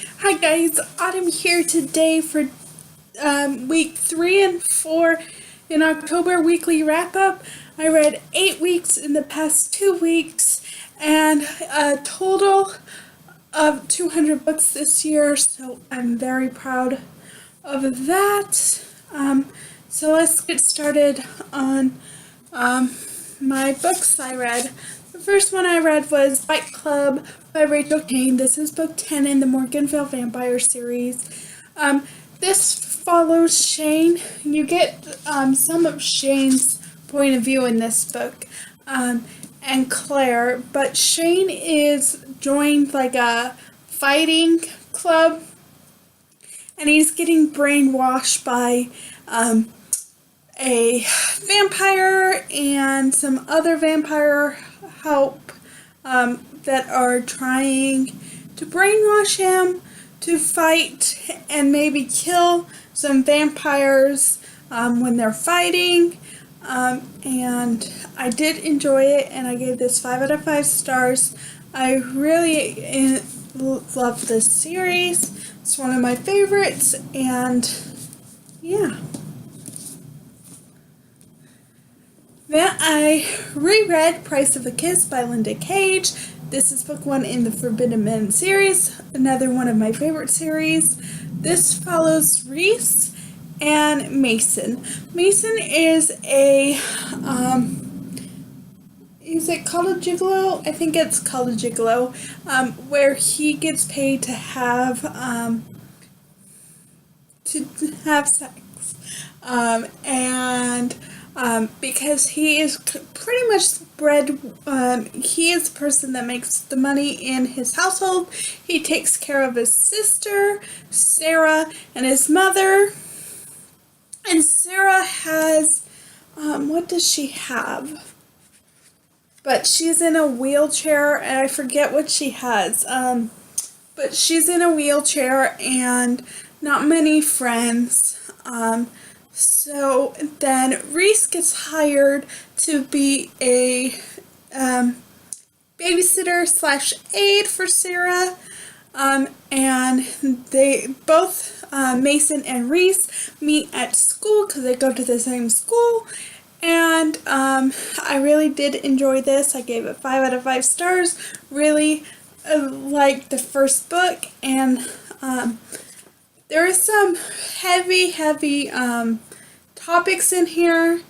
Hi guys, Autumn here today for week 3 and 4 in October weekly wrap up. I read 8 weeks in the past 2 weeks and a total of 200 books this year, so I'm very proud of that. So let's get started on my books I read. The first one I read was Fight Club by Rachel Kane. This is book 10 in the Morganville Vampire series. This follows Shane. You get some of Shane's point of view in this book, and Claire, but Shane is joined like a fighting club, and he's getting brainwashed by a vampire and some other vampire help that are trying to brainwash him to fight and maybe kill some vampires when they're fighting. And I did enjoy it, and I gave this 5 out of 5 stars. I really love this series. It's one of my favorites, and yeah. Then I reread Price of a Kiss by Linda Cage. This is book 1 in the Forbidden Men series, another one of my favorite series. This follows Reese and Mason. Mason is is it called a gigolo? I think it's called a gigolo, where he gets paid to have sex, and because he is pretty much he is the person that makes the money in his household. He takes care of his sister, Sarah, and his mother. And Sarah has, what does she have? But she's in a wheelchair, and I forget what she has. But she's in a wheelchair and not many friends. So then Reese gets hired to be a babysitter / aide for Sarah, and they both, Mason and Reese, meet at school because they go to the same school. And I really did enjoy this. I gave it 5 out of 5 stars. Really liked the first book, and there are some heavy topics in here,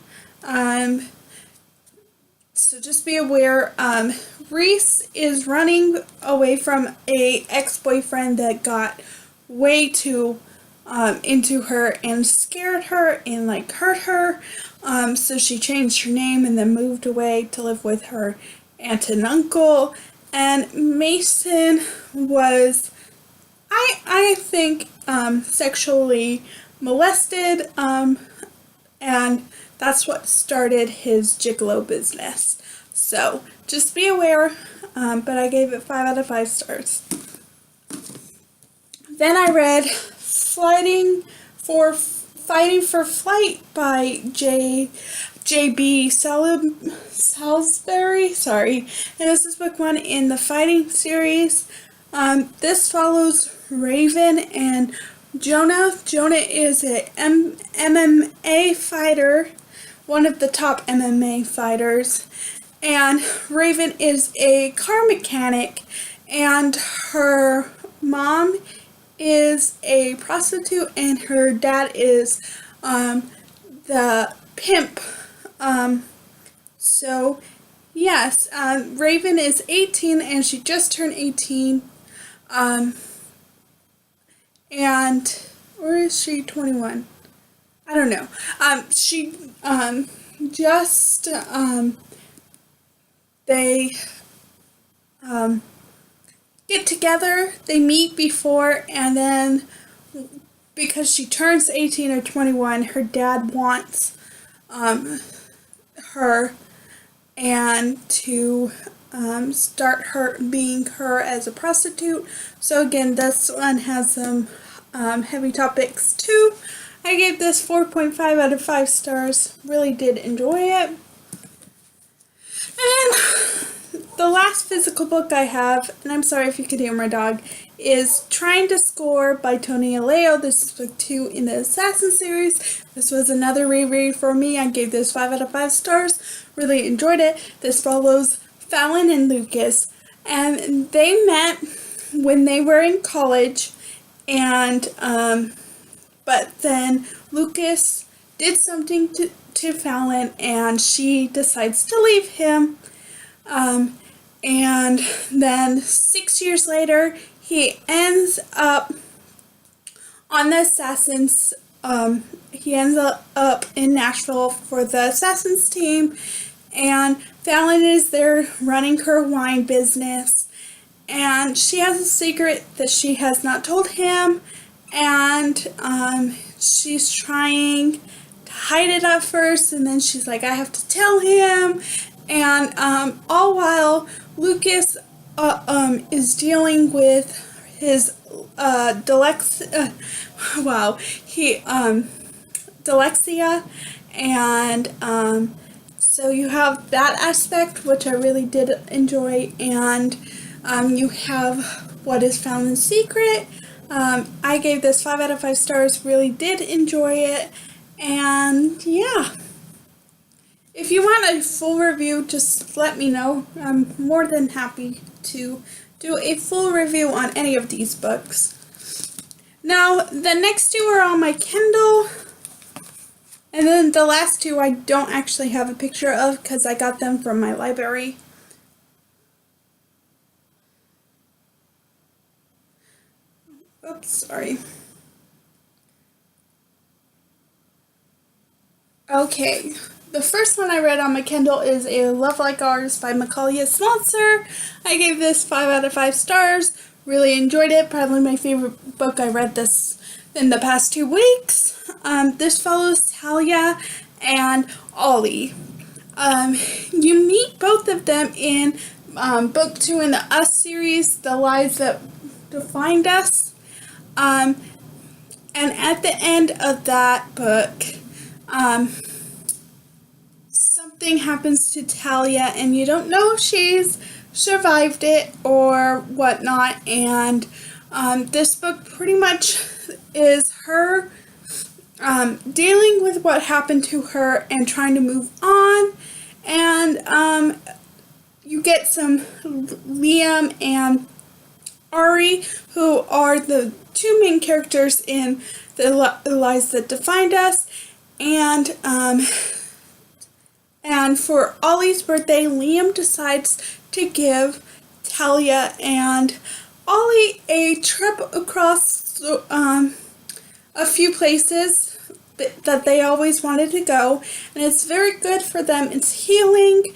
so just be aware. Reese is running away from a ex-boyfriend that got way too into her and scared her and like hurt her, so she changed her name and then moved away to live with her aunt and uncle. And Mason was, I think, sexually molested, and that's what started his gigolo business. So just be aware, but I gave it 5 out of 5 stars. Then I read Fighting for Flight by J.B. Salisbury, sorry, and this is book 1 in the Fighting series. This follows Raven and Jonah. Jonah is a MMA fighter, one of the top MMA fighters, and Raven is a car mechanic, and her mom is a prostitute, and her dad is the pimp. So yes, Raven is 18, and she just turned 18. And, or is she 21? I don't know. She, they, get together, they meet before, and then because she turns 18 or 21, her dad wants, her and to start her being her as a prostitute. So again, this one has some heavy topics too. I gave this 4.5 out of 5 stars. Really did enjoy it. And the last physical book I have, and I'm sorry if you could hear my dog, is Trying to Score by Tony Aleo. This is book 2 in the Assassin series. This was another reread for me. I gave this 5 out of 5 stars. Really enjoyed it. This follows Fallon and Lucas, and they met when they were in college, and but then Lucas did something to Fallon, and she decides to leave him. And then 6 years later, he ends up on the Assassins. He ends up in Nashville for the Assassins team, and Fallon is there running her wine business, and she has a secret that she has not told him, and she's trying to hide it at first, and then she's like, I have to tell him. And all while Lucas is dealing with his dyslexia, and so you have that aspect, which I really did enjoy, and you have what is found in secret. I gave this 5 out of 5 stars, really did enjoy it, and yeah. If you want a full review, just let me know. I'm more than happy to do a full review on any of these books. Now, the next 2 are on my Kindle, and then the last 2 I don't actually have a picture of because I got them from my library. Oops, sorry. Okay. The first one I read on my Kindle is A Love Like Ours by Macaulay Smaltzer. I gave this 5 out of 5 stars. Really enjoyed it. Probably my favorite book I read this in the past 2 weeks. This follows Talia and Ollie. You meet both of them in book 2 in the Us series, The Lies That Defined Us. And at the end of that book, something happens to Talia, and you don't know if she's survived it or whatnot, and this book pretty much is her dealing with what happened to her and trying to move on, and you get some Liam and Ari, who are the 2 main characters in The Lies That Defined Us, and for Ollie's birthday, Liam decides to give Talia and Ollie a trip across a few places that they always wanted to go, and it's very good for them. It's healing,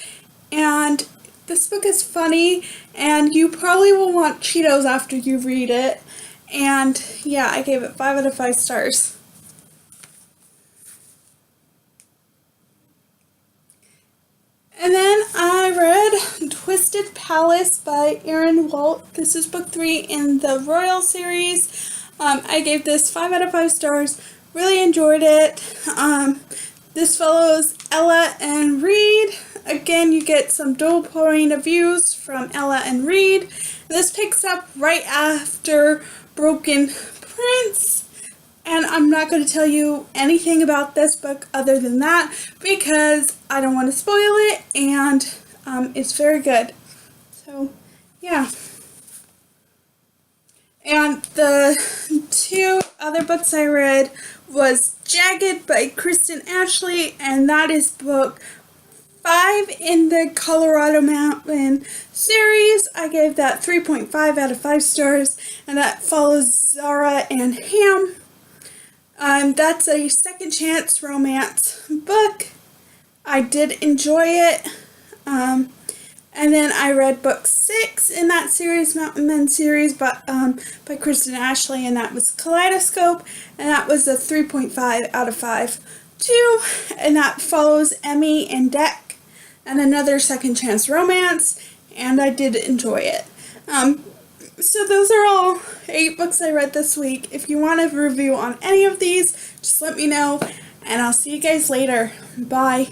and this book is funny, and you probably will want Cheetos after you read it. And yeah, I gave it 5 out of 5 stars. And then I read Twisted Palace by Aaron Walt. This is book 3 in the Royal series. I gave this 5 out of 5 stars. Really enjoyed it. This follows Ella and Reed. Again, you get some dual point of views from Ella and Reed. This picks up right after Broken Prince. And I'm not going to tell you anything about this book other than that because I don't want to spoil it, and it's very good. So, yeah. And the 2 other books I read was Jagged by Kristen Ashley, and that is book 5 in the Colorado Mountain series. I gave that 3.5 out of 5 stars, and that follows Zara and Ham. That's a second chance romance book. I did enjoy it. And then I read book 6 in that series, Mountain Men series, by Kristen Ashley, and that was Kaleidoscope, and that was a 3.5 out of 5 too. And that follows Emmy and Deck, and another second chance romance, and I did enjoy it. So those are all 8 books I read this week. If you want a review on any of these, just let me know, and I'll see you guys later. Bye.